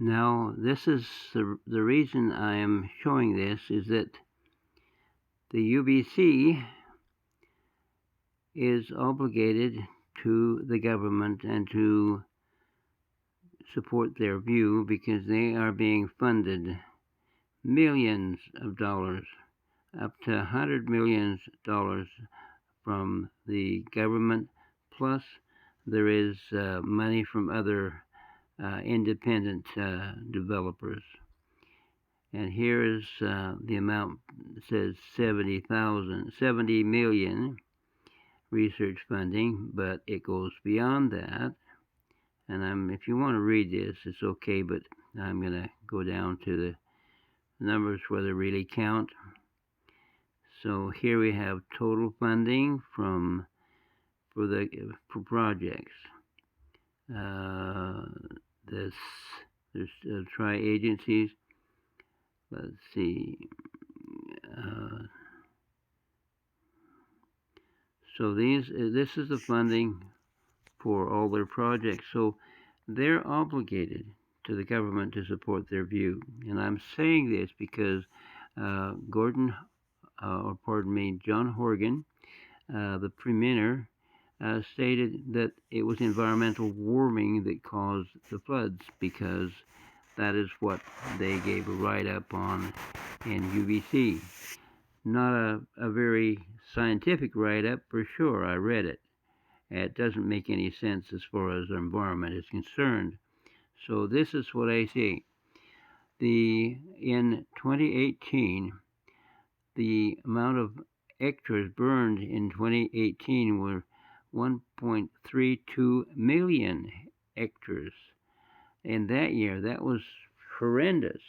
Now, this is the reason I am showing this is that the UBC is obligated to the government and to support their view because they are being funded millions of dollars, up to $100 million from the government, plus there is money from other independent developers. And here is the amount. It says 70 million research funding, but it goes beyond that. And if you want to read this, it's okay, but I'm going to go down to the numbers where they really count. So here we have total funding for projects. There's tri-agencies. Let's see. So this is the funding for all their projects. So they're obligated to the government to support their view. And I'm saying this because John Horgan, the premier, stated that it was environmental warming that caused the floods because that is what they gave a write-up on in UBC. Not a very scientific write-up for sure. I read it. It doesn't make any sense as far as the environment is concerned. So this is what I see. In 2018, the amount of hectares burned in 2018 were 1.32 million hectares. In that year, that was horrendous.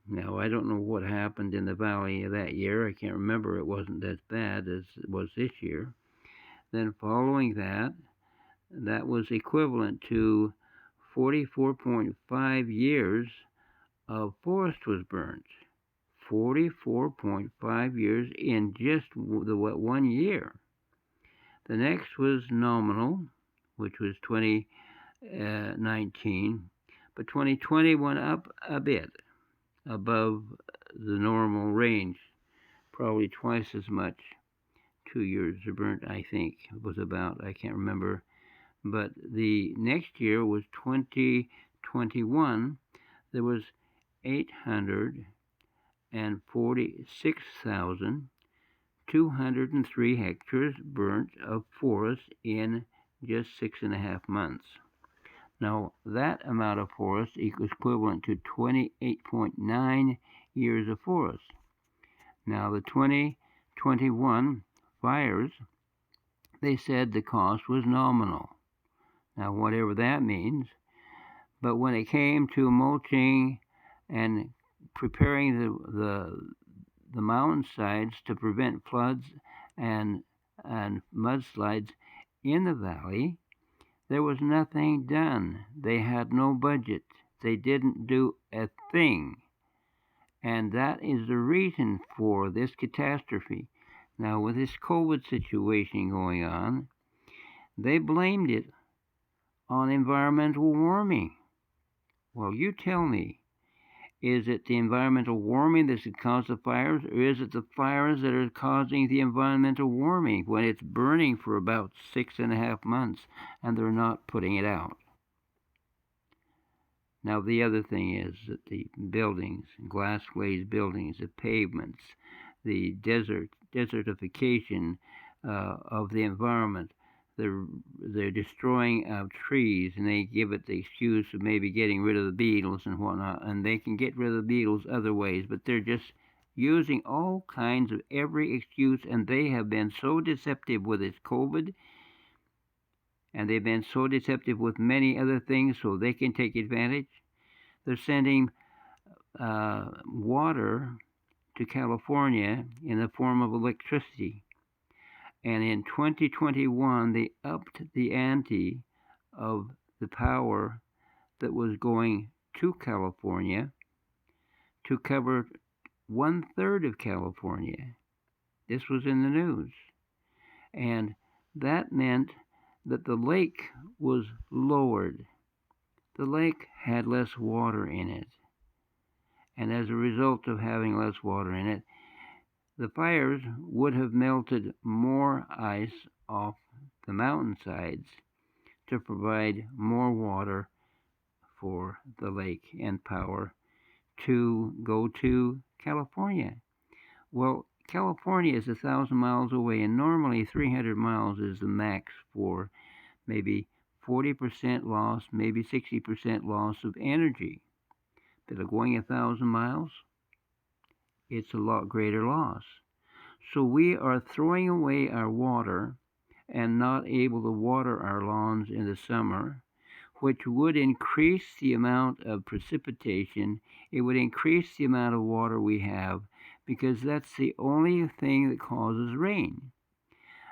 Now, I don't know what happened in the valley that year. I can't remember. It wasn't as bad as it was this year. Then following that, that was equivalent to 44.5 years of forest was burnt. 44.5 years in just the 1 year. The next was nominal, which was 2019, but 2020 went up a bit above the normal range, probably twice as much. 2 years are burnt, I think it was about, I can't remember. But the next year was 2021, there was 846,203 hectares burnt of forest in just 6.5 months. Now, that amount of forest equals equivalent to 28.9 years of forest. Now, the 2021 fires, they said the cost was nominal. Now, whatever that means. But when it came to mulching and preparing the mountainsides to prevent floods and mudslides in the valley, there was nothing done. They had no budget. They didn't do a thing. And that is the reason for this catastrophe. Now, with this COVID situation going on, they blamed it on environmental warming. Well, you tell me, is it the environmental warming that's caused the fires, or is it the fires that are causing the environmental warming when it's burning for about 6.5 months and they're not putting it out? Now, the other thing is that the buildings, glass glazed buildings, the pavements, the desertification of the environment, they're destroying trees, and they give it the excuse of maybe getting rid of the beetles and whatnot, and they can get rid of the beetles other ways, but they're just using all kinds of every excuse, and they have been so deceptive with this COVID, and they've been so deceptive with many other things so they can take advantage. They're sending water to California in the form of electricity. And in 2021, they upped the ante of the power that was going to California to cover 1/3 of California. This was in the news. And that meant that the lake was lowered. the lake had less water in it. And as a result of having less water in it, the fires would have melted more ice off the mountainsides to provide more water for the lake and power to go to California. Well, California is 1,000 miles away, and normally 300 miles is the max for maybe 40% loss, maybe 60% loss of energy. But going 1,000 miles, it's a lot greater loss. So we are throwing away our water and not able to water our lawns in the summer, which would increase the amount of precipitation. It would increase the amount of water we have because that's the only thing that causes rain.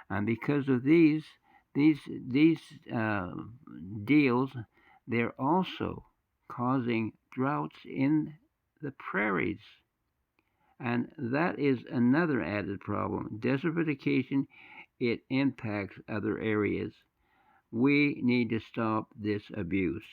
And because of these deals, they're also causing droughts in the prairies. And that is another added problem. Desertification, it impacts other areas. We need to stop this abuse.